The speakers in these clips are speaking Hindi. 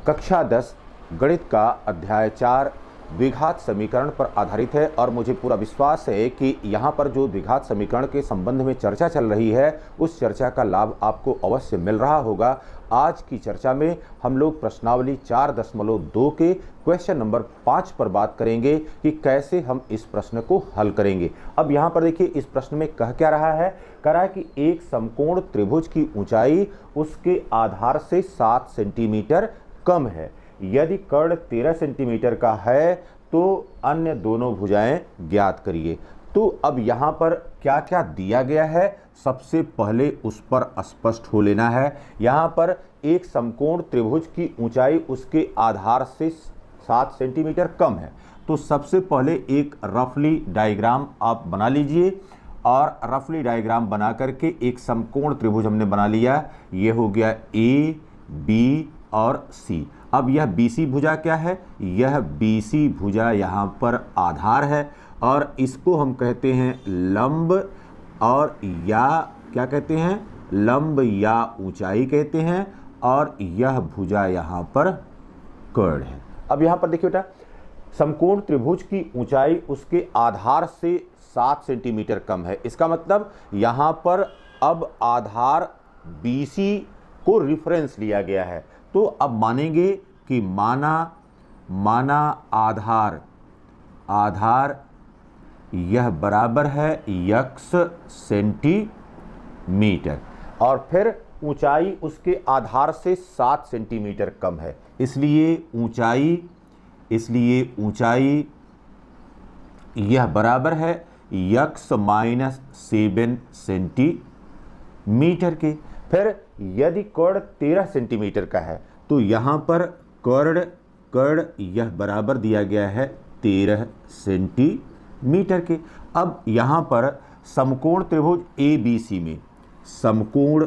कक्षा 10 गणित का अध्याय 4 द्विघात समीकरण पर आधारित है और मुझे पूरा विश्वास है कि यहाँ पर जो द्विघात समीकरण के संबंध में चर्चा चल रही है उस चर्चा का लाभ आपको अवश्य मिल रहा होगा। आज की चर्चा में हम लोग प्रश्नावली 4.2 के क्वेश्चन नंबर 5 पर बात करेंगे कि कैसे हम इस प्रश्न को हल करेंगे। अब यहाँ पर देखिए इस प्रश्न में कह क्या रहा है, कह रहा है कि एक समकोण त्रिभुज की ऊंचाई उसके आधार से 7 सेंटीमीटर कम है। यदि कर्ण 13 सेंटीमीटर का है तो अन्य दोनों भुजाएं ज्ञात करिए। तो अब यहाँ पर क्या क्या दिया गया है सबसे पहले उस पर स्पष्ट हो लेना है। यहाँ पर एक समकोण त्रिभुज की ऊंचाई उसके आधार से 7 सेंटीमीटर कम है। तो सबसे पहले एक रफली डायग्राम आप बना लीजिए और रफली डायग्राम बना करके एक समकोण त्रिभुज हमने बना लिया। ये हो गया ए, बी और सी। अब यह BC भुजा क्या है? यह BC भुजा यहाँ पर आधार है और इसको हम कहते हैं लंब और या क्या कहते हैं? लंब या ऊंचाई कहते हैं और यह भुजा यहाँ पर कर्ण है। अब यहाँ पर देखिए बेटा, समकोण त्रिभुज की ऊंचाई उसके आधार से 7 सेंटीमीटर कम है। इसका मतलब यहाँ पर अब आधार BC को रिफरेंस लिया गया है। तो अब मानेंगे कि माना आधार यह बराबर है x सेंटीमीटर और फिर ऊंचाई उसके आधार से 7 सेंटीमीटर कम है। इसलिए ऊंचाई यह बराबर है x - 7 सेंटीमीटर के। फिर यदि कर्ण 13 सेंटीमीटर का है तो यहाँ पर कर्ण यह बराबर दिया गया है 13 सेंटीमीटर के। अब यहाँ पर समकोण त्रिभुज ABC में समकोण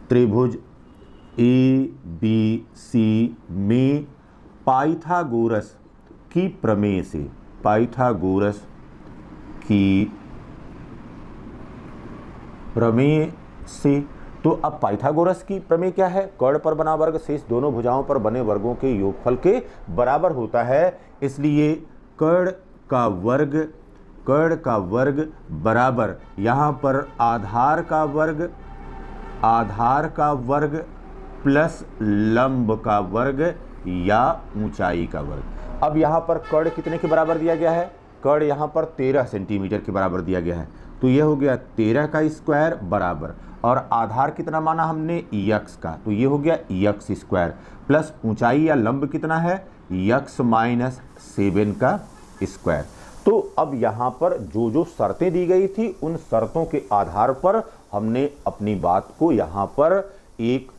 त्रिभुज ABC में पाइथागोरस की प्रमेय से तो अब पाइथागोरस की प्रमेय क्या है? कर्ण पर बना वर्ग शेष दोनों भुजाओं पर बने वर्गों के योगफल के बराबर होता है। इसलिए कर्ण का वर्ग बराबर यहाँ पर आधार का वर्ग प्लस लंब का वर्ग या ऊंचाई का वर्ग। अब यहाँ पर कर्ण कितने के बराबर दिया गया है? कर्ण यहाँ पर 13 सेंटीमीटर के बराबर दिया गया है। तो यह हो गया 13 का स्क्वायर बराबर और आधार कितना माना हमने x का, तो ये हो गया x स्क्वायर प्लस ऊंचाई या लंब कितना है x - 7 का स्क्वायर। तो अब यहाँ पर जो जो शर्तें दी गई थी उन शर्तों के आधार पर हमने अपनी बात को यहाँ पर एक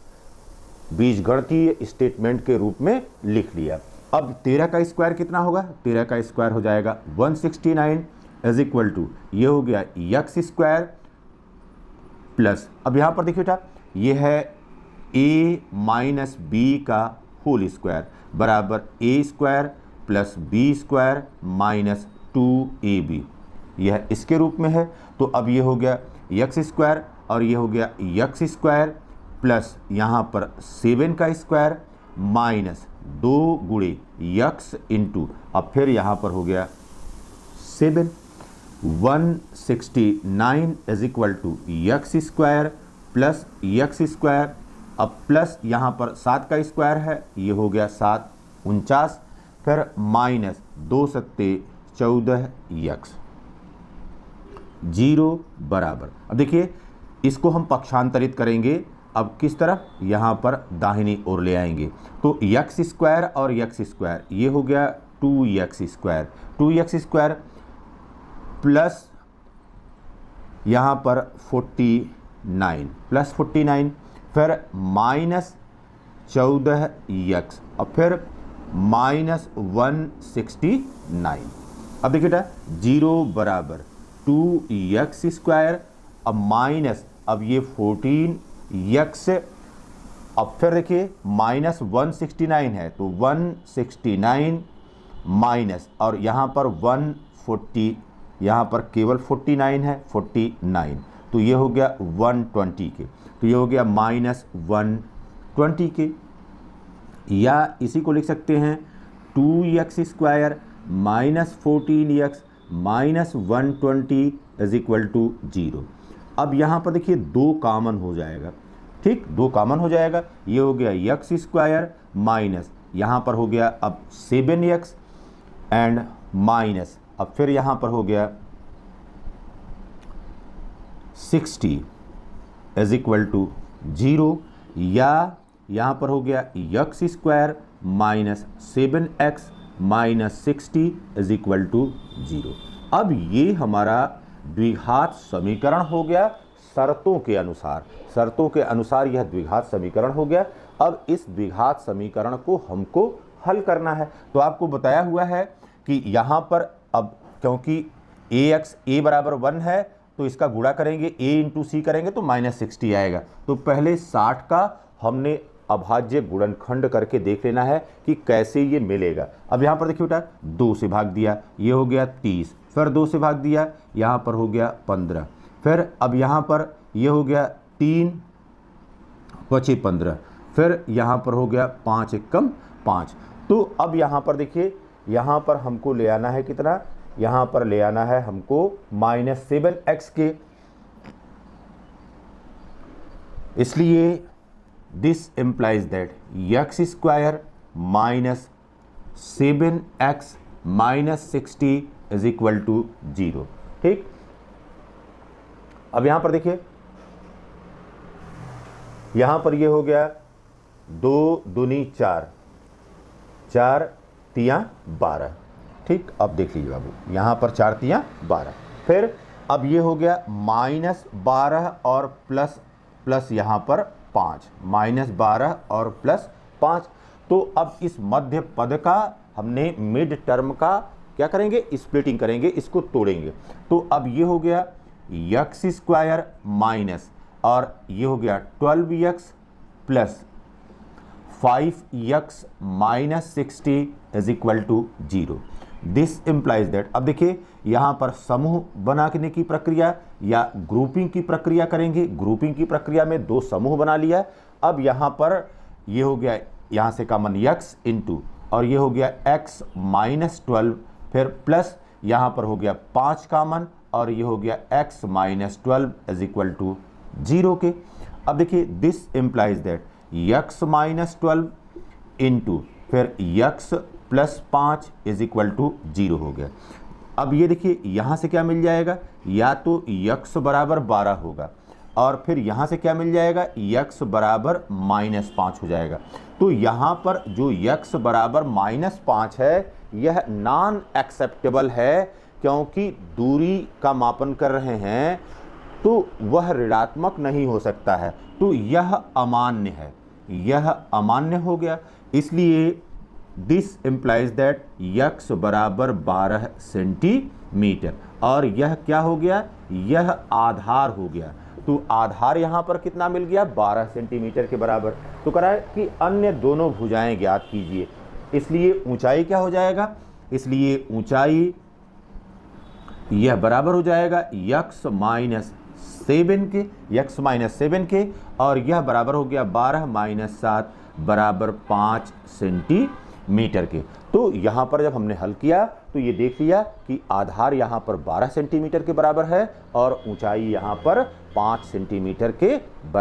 बीजगणितीय स्टेटमेंट के रूप में लिख लिया। अब 13 का स्क्वायर कितना होगा? 13 का स्क्वायर हो जाएगा 169 इज इक्वल टू ये हो गया x स्क्वायर प्लस, अब यहाँ पर देखिए बेटा ये है a - b का होल स्क्वायर बराबर a square plus b square minus 2ab, यह इसके रूप में है। तो अब ये हो गया x स्क्वायर और ये हो गया x स्क्वायर प्लस यहाँ पर 7 का स्क्वायर माइनस 2 गुणे x इंटू, अब फिर यहाँ पर हो गया 7। 169 is equal to x square plus x square, अब प्लस यहाँ पर 7 का स्क्वायर है, ये हो गया 7 49, फिर माइनस 2 सत्ते 14x 0 बराबर। अब देखिए इसको हम पक्षांतरित करेंगे। अब किस तरफ? यहाँ पर दाहिनी ओर ले आएंगे। तो x स्क्वायर और x स्क्वायर ये हो गया 2x स्क्वायर प्लस यहाँ पर 49 फिर माइनस 14x और फिर माइनस 169। अब देखिए बेटा 0 बराबर 2x स्क्वायर, अब माइनस, अब ये 14x, अब फिर देखिए माइनस 169 है तो 169 माइनस और यहाँ पर 140, यहाँ पर केवल 49 है 49, तो ये हो गया 120 के, तो ये हो गया -1 20 के, या इसी को लिख सकते हैं 2x² minus 14x minus 120 is equal to 0। अब यहाँ पर देखिए 2 कॉमन हो जाएगा, ठीक, 2 कॉमन हो जाएगा। ये हो गया x² माइनस यहाँ पर हो गया अब 7x एंड माइनस अब फिर यहाँ पर हो गया 60 इज इक्वल टू 0, या यहाँ पर हो गया x² minus 7x minus 60 is equal to 0। अब ये हमारा द्विघात समीकरण हो गया शर्तों के अनुसार। शर्तों के अनुसार यह द्विघात समीकरण हो गया। अब इस द्विघात समीकरण को हमको हल करना है। तो आपको बताया हुआ है कि यहाँ पर अब क्योंकि a बराबर 1 है तो इसका गुणा करेंगे, a इंटू सी करेंगे तो माइनस 60 आएगा। तो पहले 60 का हमने अभाज्य गुणनखंड करके देख लेना है कि कैसे ये मिलेगा। अब यहाँ पर देखिए बेटा 2 से भाग दिया, ये हो गया 30, फिर 2 से भाग दिया, यहाँ पर हो गया 15, फिर अब यहाँ पर ये हो गया 3 बचे 15, फिर यहाँ पर हो गया 5 एकम 5। तो अब यहाँ पर देखिए, यहाँ पर हमको ले आना है कितना, यहाँ पर ले आना है हमको -7x के, इसलिए this implies that x² minus 7x minus 60 is equal to 0। ठीक, अब यहाँ पर देखिए, यहाँ पर ये हो गया 2 दूनी 4, 4 तियाँ 12। ठीक, अब देख लीजिए बाबू, यहाँ पर 4 तियाँ 12, फिर अब ये हो गया -12 और प्लस यहाँ पर 5, -12 और प्लस 5। तो अब इस मध्य पद का हमने मिड टर्म का क्या करेंगे, स्प्लिटिंग करेंगे, इसको तोड़ेंगे। तो अब ये हो गया x² माइनस और ये हो गया 12x plus 5x minus 60 is equal to 0। This implies that, अब देखिए यहाँ पर समूह बनाने की प्रक्रिया या ग्रुपिंग की प्रक्रिया करेंगे। ग्रुपिंग की प्रक्रिया में 2 समूह बना लिया। अब यहाँ पर ये हो गया, यहाँ से कॉमन x इंटू और ये हो गया x माइनस 12, फिर प्लस यहाँ पर हो गया 5 कॉमन और ये हो गया x minus 12 is equal to 0 के। अब देखिए this implies that x minus 12 into फिर x plus 5 is equal to 0 हो गया। अब ये देखिए यहाँ से क्या मिल जाएगा, या तो x बराबर 12 होगा और फिर यहाँ से क्या मिल जाएगा, x बराबर -5 हो जाएगा। तो यहाँ पर जो x बराबर -5 है यह नॉन एक्सेप्टेबल है, क्योंकि दूरी का मापन कर रहे हैं तो वह ऋणात्मक नहीं हो सकता है, तो यह अमान्य है, यह अमान्य हो गया। इसलिए दिस इम्प्लाइज दैट x बराबर 12 सेंटीमीटर और यह क्या हो गया, यह आधार हो गया। तो आधार यहाँ पर कितना मिल गया, 12 सेंटीमीटर के बराबर। तो कह रहा है कि अन्य दोनों भुजाएं ज्ञात कीजिए, इसलिए ऊंचाई क्या हो जाएगा, इसलिए ऊंचाई यह बराबर हो जाएगा x माइनस 7 के और यह बराबर हो गया 12 माइनस 7 बराबर 5 सेंटीमीटर के। तो यहाँ पर जब हमने हल किया तो ये देख लिया कि आधार यहाँ पर 12 सेंटीमीटर के बराबर है और ऊंचाई यहाँ पर 5 सेंटीमीटर के बराबर।